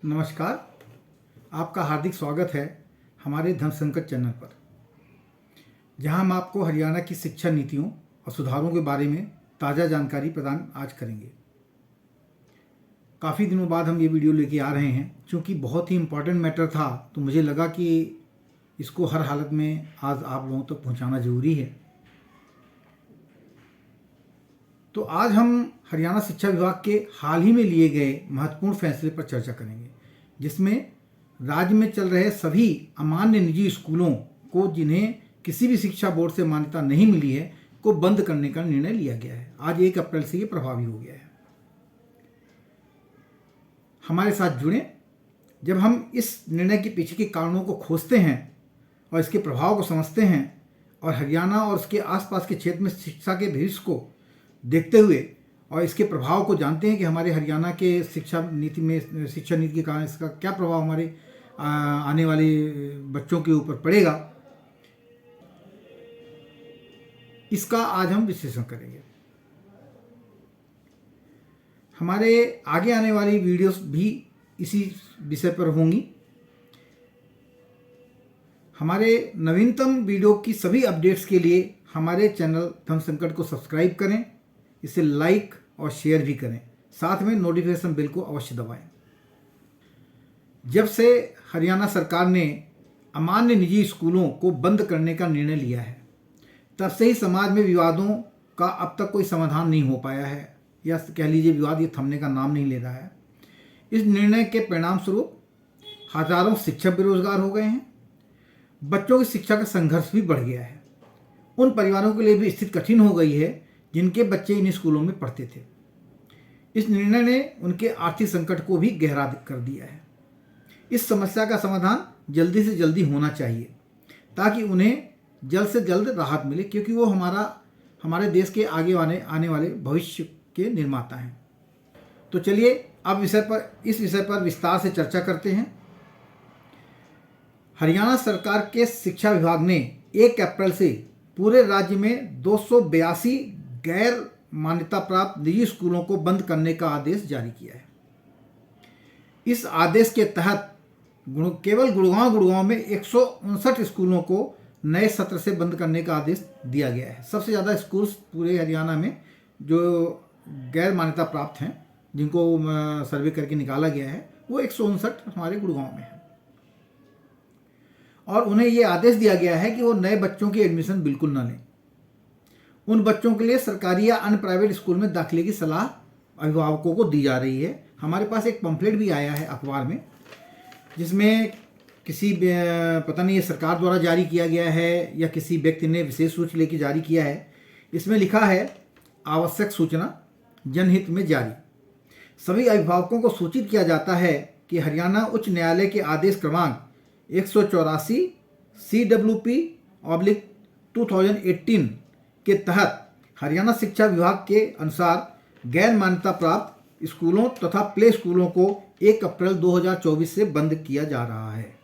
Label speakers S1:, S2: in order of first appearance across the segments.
S1: नमस्कार। आपका हार्दिक स्वागत है हमारे धर्म संकट चैनल पर, जहां हम आपको हरियाणा की शिक्षा नीतियों और सुधारों के बारे में ताज़ा जानकारी प्रदान आज करेंगे। काफ़ी दिनों बाद हम ये वीडियो लेके आ रहे हैं, क्योंकि बहुत ही इम्पोर्टेंट मैटर था, तो मुझे लगा कि इसको हर हालत में आज आप लोगों तक पहुंचाना ज़रूरी है। तो आज हम हरियाणा शिक्षा विभाग के हाल ही में लिए गए महत्वपूर्ण फैसले पर चर्चा करेंगे, जिसमें राज्य में चल रहे सभी अमान्य निजी स्कूलों को, जिन्हें किसी भी शिक्षा बोर्ड से मान्यता नहीं मिली है, को बंद करने का निर्णय लिया गया है। आज 1 अप्रैल से ये प्रभावी हो गया है। हमारे साथ जुड़ें जब हम इस निर्णय के पीछे के कारणों को खोजते हैं और इसके प्रभाव को समझते हैं, और हरियाणा और उसके आसपास के क्षेत्र में शिक्षा के भविष्य को देखते हुए और इसके प्रभाव को जानते हैं कि हमारे हरियाणा के शिक्षा नीति के कारण इसका क्या प्रभाव हमारे आने वाले बच्चों के ऊपर पड़ेगा। इसका आज हम विश्लेषण करेंगे। हमारे आगे आने वाली वीडियोस भी इसी विषय पर होंगी। हमारे नवीनतम वीडियो की सभी अपडेट्स के लिए हमारे चैनल धर्म संकट को सब्सक्राइब करें, इसे लाइक और शेयर भी करें, साथ में नोटिफिकेशन बेल को अवश्य दबाएं। जब से हरियाणा सरकार ने अमान्य निजी स्कूलों को बंद करने का निर्णय लिया है, तब से ही समाज में विवादों का अब तक कोई समाधान नहीं हो पाया है, या कह लीजिए विवाद ये थमने का नाम नहीं ले रहा है। इस निर्णय के परिणाम स्वरूप हजारों शिक्षक बेरोजगार हो गए हैं। बच्चों की शिक्षा का संघर्ष भी बढ़ गया है। उन परिवारों के लिए भी स्थिति कठिन हो गई है जिनके बच्चे इन स्कूलों में पढ़ते थे। इस निर्णय ने उनके आर्थिक संकट को भी गहरा कर दिया है। इस समस्या का समाधान जल्दी से जल्दी होना चाहिए, ताकि उन्हें जल्द से जल्द राहत मिले, क्योंकि वो हमारे देश के आगे आने वाले भविष्य के निर्माता हैं। तो चलिए अब इस विषय पर विस्तार से चर्चा करते हैं। हरियाणा सरकार के शिक्षा विभाग ने 1 अप्रैल से पूरे राज्य में 282 गैर मान्यता प्राप्त निजी स्कूलों को बंद करने का आदेश जारी किया है। इस आदेश के तहत केवल गुड़गांव में 159 स्कूलों को नए सत्र से बंद करने का आदेश दिया गया है। सबसे ज़्यादा स्कूल पूरे हरियाणा में जो गैर मान्यता प्राप्त हैं, जिनको सर्वे करके निकाला गया है, वो 159 हमारे गुड़गांव में है। और उन्हें ये आदेश दिया गया है कि वो नए बच्चों की एडमिशन बिल्कुल ना लें। उन बच्चों के लिए सरकारी या अन्य प्राइवेट स्कूल में दाखिले की सलाह अभिभावकों को दी जा रही है। हमारे पास एक पंफलेट भी आया है अखबार में, जिसमें पता नहीं ये सरकार द्वारा जारी किया गया है या किसी व्यक्ति ने विशेष रूप लेकर जारी किया है। इसमें लिखा है, आवश्यक सूचना जनहित में जारी। सभी अभिभावकों को सूचित किया जाता है कि हरियाणा उच्च न्यायालय के आदेश क्रमांक 184 CWP/2018 के तहत हरियाणा शिक्षा विभाग के अनुसार गैर मान्यता प्राप्त स्कूलों तथा प्ले स्कूलों को 1 अप्रैल 2024 से बंद किया जा रहा है।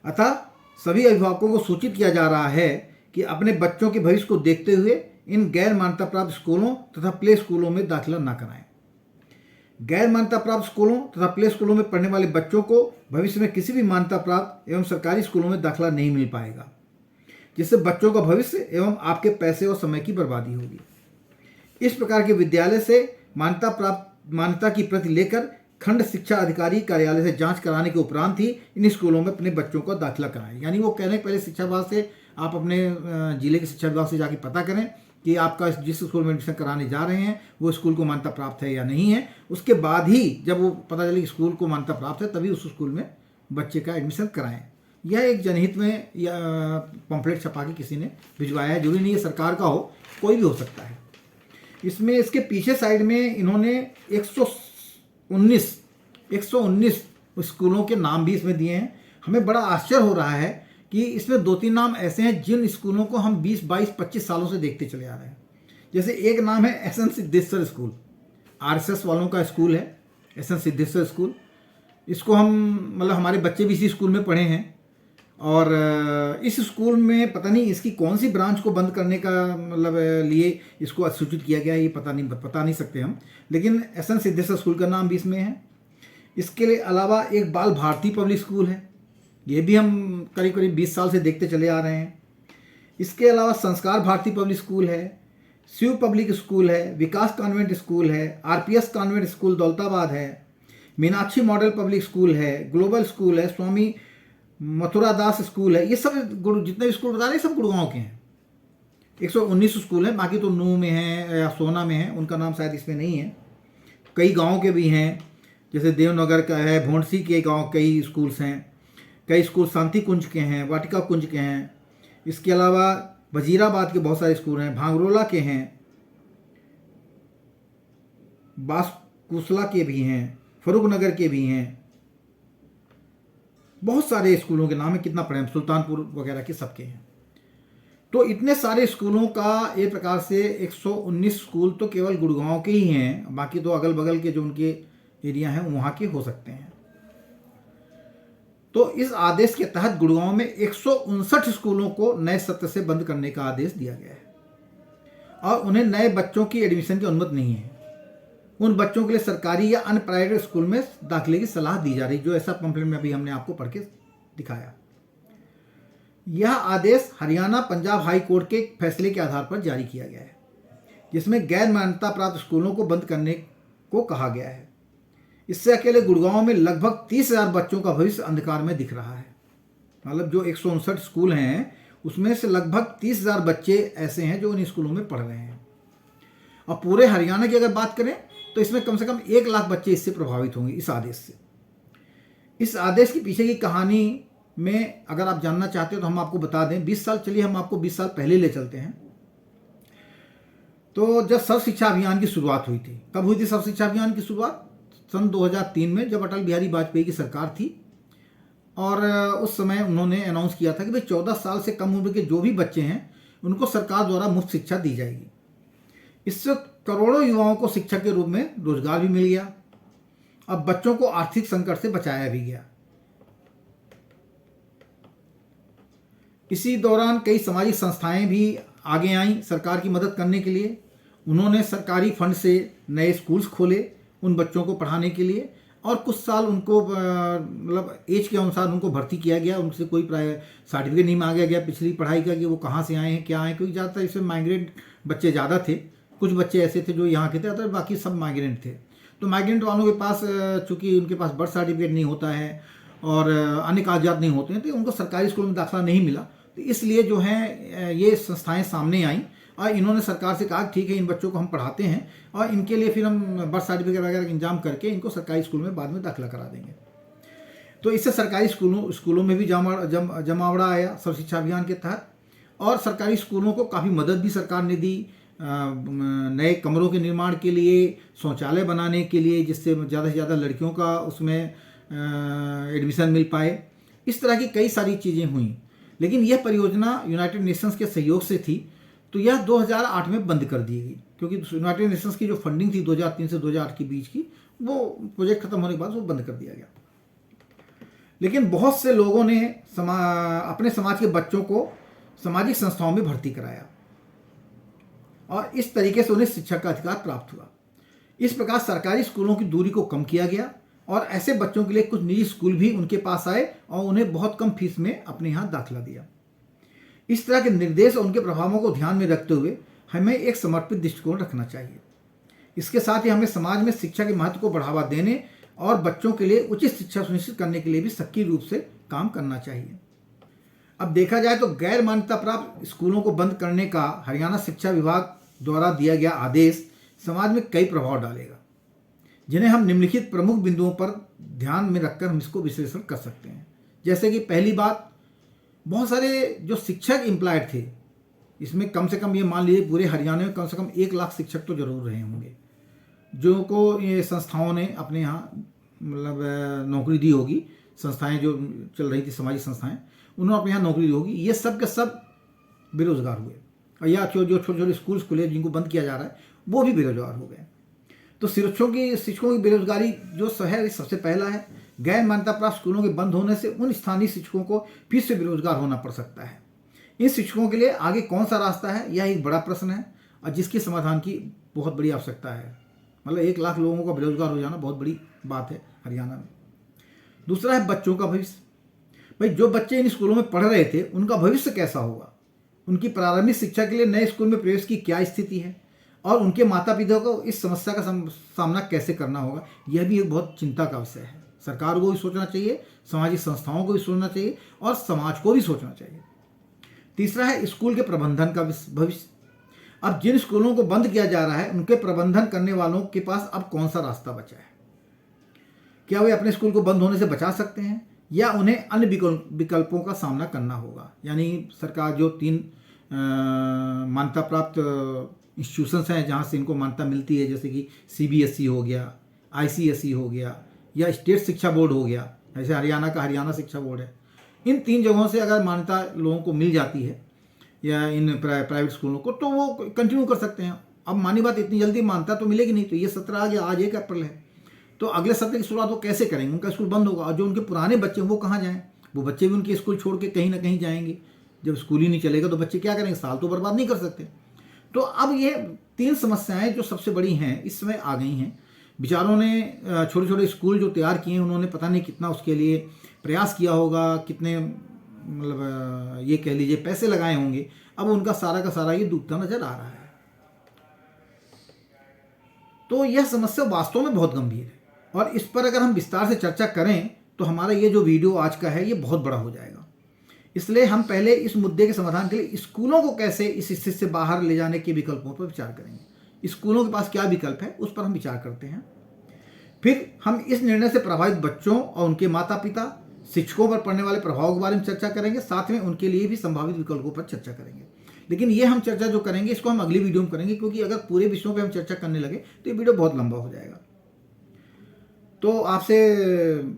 S1: अतः सभी अभिभावकों को सूचित किया जा रहा है कि अपने बच्चों के भविष्य को देखते हुए इन गैर मान्यता प्राप्त स्कूलों तथा प्ले स्कूलों में दाखिला न कराएं। गैर मान्यता प्राप्त स्कूलों तथा प्ले स्कूलों में पढ़ने वाले बच्चों को भविष्य में किसी भी मान्यता प्राप्त एवं सरकारी स्कूलों में दाखिला नहीं मिल पाएगा, जिससे बच्चों का भविष्य एवं आपके पैसे और समय की बर्बादी होगी। इस प्रकार के विद्यालय से मान्यता की प्रति लेकर खंड शिक्षा अधिकारी कार्यालय से जांच कराने के उपरांत ही इन स्कूलों में अपने बच्चों का दाखिला कराएं। यानी वो कह रहे हैं पहले शिक्षा विभाग से आप अपने जिले के शिक्षा विभाग से जाके पता करें कि आपका जिस स्कूल में एडमिशन कराने जा रहे हैं वो स्कूल को मान्यता प्राप्त है या नहीं है। उसके बाद ही जब वो पता चले कि स्कूल को मान्यता प्राप्त है, तभी उस स्कूल में बच्चे का एडमिशन कराएं। यह एक जनहित में या पंफलेट छपा के किसी ने भिजवाया है। जरूरी नहीं है सरकार का हो, कोई भी हो सकता है। इसमें इसके पीछे साइड में इन्होंने 119 स्कूलों के नाम भी इसमें दिए हैं। हमें बड़ा आश्चर्य हो रहा है कि इसमें 2-3 नाम ऐसे हैं जिन स्कूलों को हम 20, 22, 25 सालों से देखते चले आ रहे हैं। जैसे एक नाम है एसएन सिद्धेश्वर स्कूल, आरएसएस वालों का स्कूल है एसएन सिद्धेश्वर स्कूल। इसको हमारे बच्चे भी इसी स्कूल में पढ़े हैं, और इस स्कूल में पता नहीं इसकी कौन सी ब्रांच को बंद करने का लिए इसको सूचित किया गया, ये पता नहीं सकते हम। लेकिन एसएन सिद्धेश्वर स्कूल का नाम भी इसमें है। इसके अलावा एक बाल भारती पब्लिक स्कूल है, ये भी हम करीब करीब 20 साल से देखते चले आ रहे हैं। इसके अलावा संस्कार भारती पब्लिक स्कूल है, शिव पब्लिक स्कूल है, विकास कॉन्वेंट स्कूल है, आरपीएस कॉन्वेंट स्कूल दौलताबाद है, मीनाक्षी मॉडल पब्लिक स्कूल है, ग्लोबल स्कूल है, स्वामी मथुरा दास स्कूल है। ये सब जितने भी स्कूल बता रहे हैं सब गुड़गांव के हैं। 119 स्कूल हैं, बाकी तो नू में हैं या सोना में हैं, उनका नाम शायद इसमें नहीं है। कई गाँव के भी हैं, जैसे देवनगर का है, भोंडसी के गाँव कई स्कूल्स हैं, कई स्कूल शांति कुंज के हैं, वाटिका कुंज के हैं। इसके अलावा वजीराबाद के बहुत सारे स्कूल हैं, भांगरोला के हैं, बासकुसला के भी हैं, फरूख नगर के भी हैं। बहुत सारे स्कूलों के नाम है, कितना पढ़े, सुल्तानपुर वगैरह के सबके हैं। तो इतने सारे स्कूलों का एक प्रकार से 119 स्कूल तो केवल गुड़गांव के ही हैं, बाकी तो अगल बगल के जो उनके एरिया हैं वहाँ के हो सकते हैं। तो इस आदेश के तहत गुड़गांव में 159 स्कूलों को नए सत्र से बंद करने का आदेश दिया गया है और उन्हें नए बच्चों की एडमिशन की अनुमति नहीं है। उन बच्चों के लिए सरकारी या अन्य प्राइवेट स्कूल में दाखिले की सलाह दी जा रही, जो ऐसा पंपलेट में अभी हमने आपको पढ़ के दिखाया। यह आदेश हरियाणा पंजाब हाई कोर्ट के फैसले के आधार पर जारी किया गया है, जिसमें गैर मान्यता प्राप्त स्कूलों को बंद करने को कहा गया है। इससे अकेले गुड़गांव में लगभग 30,000 बच्चों का भविष्य अंधकार में दिख रहा है। मतलब जो 159 स्कूल हैं उसमें से लगभग 30,000 बच्चे ऐसे हैं जो इन स्कूलों में पढ़ रहे हैं। और पूरे हरियाणा की अगर बात करें तो इसमें कम से कम 1 लाख बच्चे इससे प्रभावित होंगे, इस आदेश से। इस आदेश के पीछे की कहानी में अगर आप जानना चाहते हो तो हम आपको बता दें। 20 साल, चलिए हम आपको 20 साल पहले ले चलते हैं। तो जब सर्व शिक्षा अभियान की शुरुआत हुई थी, कब हुई थी सर्व शिक्षा अभियान की शुरुआत? सन 2003 में, जब अटल बिहारी वाजपेयी की सरकार थी। और उस समय उन्होंने अनाउंस किया था कि भाई 14 साल से कम उम्र के जो भी बच्चे हैं उनको सरकार द्वारा मुफ्त शिक्षा दी जाएगी। इससे करोड़ों युवाओं को शिक्षा के रूप में रोजगार भी मिल गया। अब बच्चों को आर्थिक संकट से बचाया भी गया। इसी दौरान कई सामाजिक संस्थाएं भी आगे आईं सरकार की मदद करने के लिए। उन्होंने सरकारी फंड से नए स्कूल्स खोले उन बच्चों को पढ़ाने के लिए, और कुछ साल उनको मतलब एज के अनुसार उनको भर्ती किया गया। उनसे कोई सर्टिफिकेट नहीं मांगा गया पिछली पढ़ाई का कि वो कहाँ से आए हैं, क्या आए, क्योंकि ज़्यादातर इसमें माइग्रेंट बच्चे ज़्यादा थे। कुछ बच्चे ऐसे थे जो यहाँ के थे, अदर बाकी सब माइग्रेंट थे। तो माइग्रेंट वालों के पास चूँकि उनके पास बर्थ सर्टिफिकेट नहीं होता है और अन्य कागजात नहीं होते हैं, तो उनको सरकारी स्कूल में दाखिला नहीं मिला। तो इसलिए जो है ये संस्थाएं सामने आईं और इन्होंने सरकार से कहा ठीक है इन बच्चों को हम पढ़ाते हैं और इनके लिए फिर हम बर्थ सर्टिफिकेट वगैरह का इंतजाम करके इनको सरकारी स्कूल में बाद में दाखिला करा देंगे। तो इससे सरकारी स्कूलों में भी जमावड़ा आया सर्व शिक्षा अभियान के तहत, और सरकारी स्कूलों को काफ़ी मदद भी सरकार ने दी नए कमरों के निर्माण के लिए, शौचालय बनाने के लिए, जिससे ज़्यादा से ज़्यादा लड़कियों का उसमें एडमिशन मिल पाए। इस तरह की कई सारी चीज़ें हुई, लेकिन यह परियोजना यूनाइटेड नेशंस के सहयोग से थी, तो यह 2008 में बंद कर दी गई, क्योंकि यूनाइटेड नेशंस की जो फंडिंग थी 2003 से 2008 के बीच की, वो प्रोजेक्ट खत्म होने के बाद वो बंद कर दिया गया। लेकिन बहुत से लोगों ने अपने समाज के बच्चों को सामाजिक संस्थाओं में भर्ती कराया और इस तरीके से उन्हें शिक्षा का अधिकार प्राप्त हुआ। इस प्रकार सरकारी स्कूलों की दूरी को कम किया गया और ऐसे बच्चों के लिए कुछ निजी स्कूल भी उनके पास आए और उन्हें बहुत कम फीस में अपने यहाँ दाखिला दिया। इस तरह के निर्देश और उनके प्रभावों को ध्यान में रखते हुए हमें एक समर्पित दृष्टिकोण रखना चाहिए। इसके साथ ही हमें समाज में शिक्षा के महत्व को बढ़ावा देने और बच्चों के लिए उचित शिक्षा सुनिश्चित करने के लिए भी सक्रिय रूप से काम करना चाहिए। अब देखा जाए तो गैर मान्यता प्राप्त स्कूलों को बंद करने का हरियाणा शिक्षा विभाग द्वारा दिया गया आदेश समाज में कई प्रभाव डालेगा, जिन्हें हम निम्नलिखित प्रमुख बिंदुओं पर ध्यान में रखकर हम इसको विश्लेषण कर सकते हैं। जैसे कि पहली बात, बहुत सारे जो शिक्षक एम्प्लॉयड थे, इसमें कम से कम ये मान लीजिए पूरे हरियाणा में कम से कम 1 लाख शिक्षक तो जरूर रहे होंगे, जो को ये संस्थाओं ने अपने यहाँ मतलब नौकरी दी होगी। संस्थाएं जो चल रही थी, समाजिक संस्थाएं, उन्होंने अपने यहाँ नौकरी दी होगी। ये सब के सब बेरोजगार हुए, और या जो छोटे छोटे स्कूल खुले जिनको बंद किया जा रहा है वो भी बेरोजगार हो गए। तो शिक्षकों की बेरोजगारी जो है सबसे पहला है। गैर मान्यता प्राप्त स्कूलों के बंद होने से उन स्थानीय शिक्षकों को फिर से बेरोजगार होना पड़ सकता है। इन शिक्षकों के लिए आगे कौन सा रास्ता है, यह एक बड़ा प्रश्न है और जिसके समाधान की बहुत बड़ी आवश्यकता है। मतलब 1 लाख लोगों का बेरोजगार हो जाना बहुत बड़ी बात है हरियाणा में। दूसरा है बच्चों का भविष्य। भाई जो बच्चे इन स्कूलों में पढ़ रहे थे उनका भविष्य कैसा होगा, उनकी प्रारंभिक शिक्षा के लिए नए स्कूल में प्रवेश की क्या स्थिति है और उनके माता पिता को इस समस्या का सामना कैसे करना होगा, यह भी एक बहुत चिंता का विषय है। सरकार को भी सोचना चाहिए, सामाजिक संस्थाओं को भी सोचना चाहिए और समाज को भी सोचना चाहिए। तीसरा है स्कूल के प्रबंधन का भविष्य। अब जिन स्कूलों को बंद किया जा रहा है उनके प्रबंधन करने वालों के पास अब कौन सा रास्ता बचा है? क्या वे अपने स्कूल को बंद होने से बचा सकते हैं या उन्हें अन्य विकल्पों का सामना करना होगा? यानी सरकार जो 3 मान्यता प्राप्त इंस्टीट्यूशंस हैं जहाँ से इनको मान्यता मिलती है, जैसे कि CBSE हो गया, ICSE हो गया या स्टेट शिक्षा बोर्ड हो गया, जैसे हरियाणा का हरियाणा शिक्षा बोर्ड है, इन 3 जगहों से अगर मान्यता लोगों को मिल जाती है या इन प्राइवेट स्कूलों को, तो वो कंटिन्यू कर सकते हैं। अब मानी बात, इतनी जल्दी मान्यता तो मिलेगी नहीं। तो ये 17 आ गया, आज 1 अप्रैल है, तो अगले सत्र की शुरुआत वो कैसे करेंगे? उनका स्कूल बंद होगा और जो उनके पुराने बच्चे हैं वो कहाँ जाएँ? वो बच्चे भी उनके स्कूल छोड़ के कहीं ना कहीं जाएंगे। जब स्कूल ही नहीं चलेगा तो बच्चे क्या करेंगे? साल तो बर्बाद नहीं कर सकते। तो अब ये 3 समस्याएं जो सबसे बड़ी हैं इस समय आ गई हैं। विचारों ने छोटे छोटे स्कूल जो तैयार किए हैं, उन्होंने पता नहीं कितना उसके लिए प्रयास किया होगा, कितने मतलब ये कह लीजिए पैसे लगाए होंगे। अब उनका सारा का सारा ये डूबता नजर आ रहा है। तो यह समस्या वास्तव में बहुत गंभीर है और इस पर अगर हम विस्तार से चर्चा करें तो हमारा ये जो वीडियो आज का है ये बहुत बड़ा हो जाएगा। इसलिए हम पहले इस मुद्दे के समाधान के लिए स्कूलों को कैसे इस स्थिति से बाहर ले जाने के विकल्पों पर विचार करेंगे। स्कूलों के पास क्या विकल्प है उस पर हम विचार करते हैं। फिर हम इस निर्णय से प्रभावित बच्चों और उनके माता पिता, शिक्षकों पर पड़ने वाले प्रभाव के बारे में चर्चा करेंगे। साथ में उनके लिए भी संभावित विकल्पों पर चर्चा करेंगे। लेकिन ये हम चर्चा जो करेंगे इसको हम अगली वीडियो में करेंगे, क्योंकि अगर पूरे विषयों पर हम चर्चा करने लगे तो ये वीडियो बहुत लंबा हो जाएगा। तो आपसे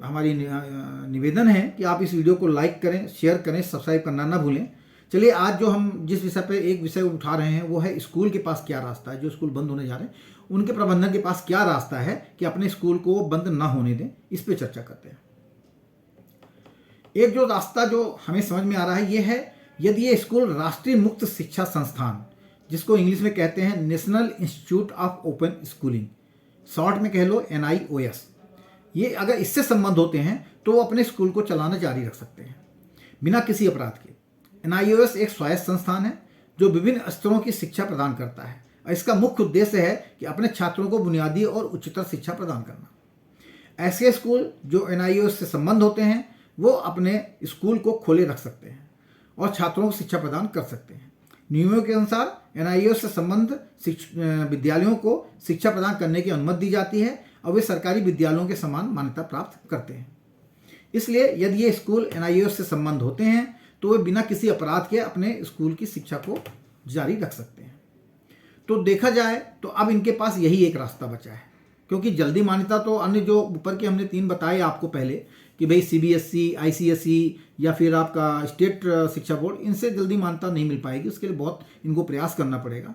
S1: हमारी निवेदन है कि आप इस वीडियो को लाइक करें, शेयर करें, सब्सक्राइब करना ना भूलें। चलिए, आज जो हम जिस विषय पे एक विषय उठा रहे हैं वो है स्कूल के पास क्या रास्ता है। जो स्कूल बंद होने जा रहे हैं उनके प्रबंधन के पास क्या रास्ता है कि अपने स्कूल को बंद ना होने दें, इस पे चर्चा करते हैं। एक जो रास्ता जो हमें समझ में आ रहा है ये है, यदि ये स्कूल राष्ट्रीय मुक्त शिक्षा संस्थान, जिसको इंग्लिश में कहते हैं national institute of open schooling, short में कह लो NIOS, ये अगर इससे संबंध होते हैं तो वो अपने स्कूल को चलाना जारी रख सकते हैं बिना किसी अपराध के। NIOS एक स्वायत्त संस्थान है जो विभिन्न स्तरों की शिक्षा प्रदान करता है और इसका मुख्य उद्देश्य है कि अपने छात्रों को बुनियादी और उच्चतर शिक्षा प्रदान करना। ऐसे स्कूल जो NIOS से संबंध होते हैं वो अपने स्कूल को खोले रख सकते हैं और छात्रों को शिक्षा प्रदान कर सकते हैं। नियमों के अनुसार NIOS से संबंध विद्यालयों को शिक्षा प्रदान करने की अनुमति दी जाती है और वे सरकारी विद्यालयों के समान मान्यता प्राप्त करते हैं। इसलिए यदि ये स्कूल NIOS से संबंध होते हैं तो वे बिना किसी अपराध के अपने स्कूल की शिक्षा को जारी रख सकते हैं। तो देखा जाए तो अब इनके पास यही एक रास्ता बचा है, क्योंकि जल्दी मान्यता तो अन्य जो ऊपर के हमने 3 बताए आपको पहले कि भाई CBSE, ICSE या फिर आपका स्टेट शिक्षा बोर्ड, इनसे जल्दी मान्यता नहीं मिल पाएगी। उसके लिए बहुत इनको प्रयास करना पड़ेगा।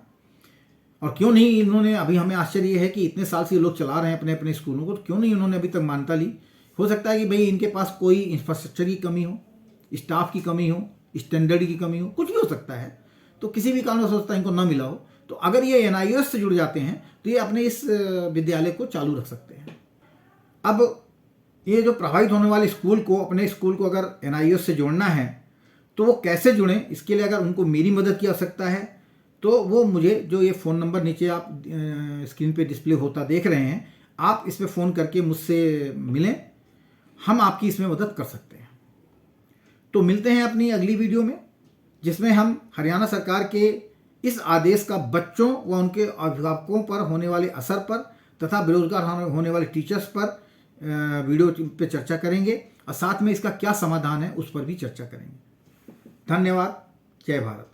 S1: और क्यों नहीं इन्होंने, अभी हमें आश्चर्य है कि इतने साल से ये लोग चला रहे हैं अपने अपने स्कूलों को, तो क्यों नहीं उन्होंने अभी तक मान्यता ली? हो सकता है कि भाई इनके पास कोई इंफ्रास्ट्रक्चर की कमी हो, स्टाफ की कमी हो, स्टैंडर्ड की कमी हो, कुछ भी हो सकता है। तो किसी भी कारण से सोचता है इनको ना मिला हो, तो अगर ये NIOS से जुड़ जाते हैं तो ये अपने इस विद्यालय को चालू रख सकते हैं। अब ये जो प्रभावित होने वाले स्कूल को, अपने स्कूल को अगर NIOS से जोड़ना है तो वो कैसे जुड़ें, इसके लिए अगर उनको मेरी मदद की आवश्यकता है तो वो मुझे जो ये फ़ोन नंबर नीचे आप स्क्रीन पे डिस्प्ले होता देख रहे हैं, आप इस पर फ़ोन करके मुझसे मिलें, हम आपकी इसमें मदद कर सकते हैं। तो मिलते हैं अपनी अगली वीडियो में, जिसमें हम हरियाणा सरकार के इस आदेश का बच्चों व उनके अभिभावकों पर होने वाले असर पर तथा बेरोजगार होने वाले टीचर्स पर वीडियो पे चर्चा करेंगे और साथ में इसका क्या समाधान है उस पर भी चर्चा करेंगे। धन्यवाद। जय भारत।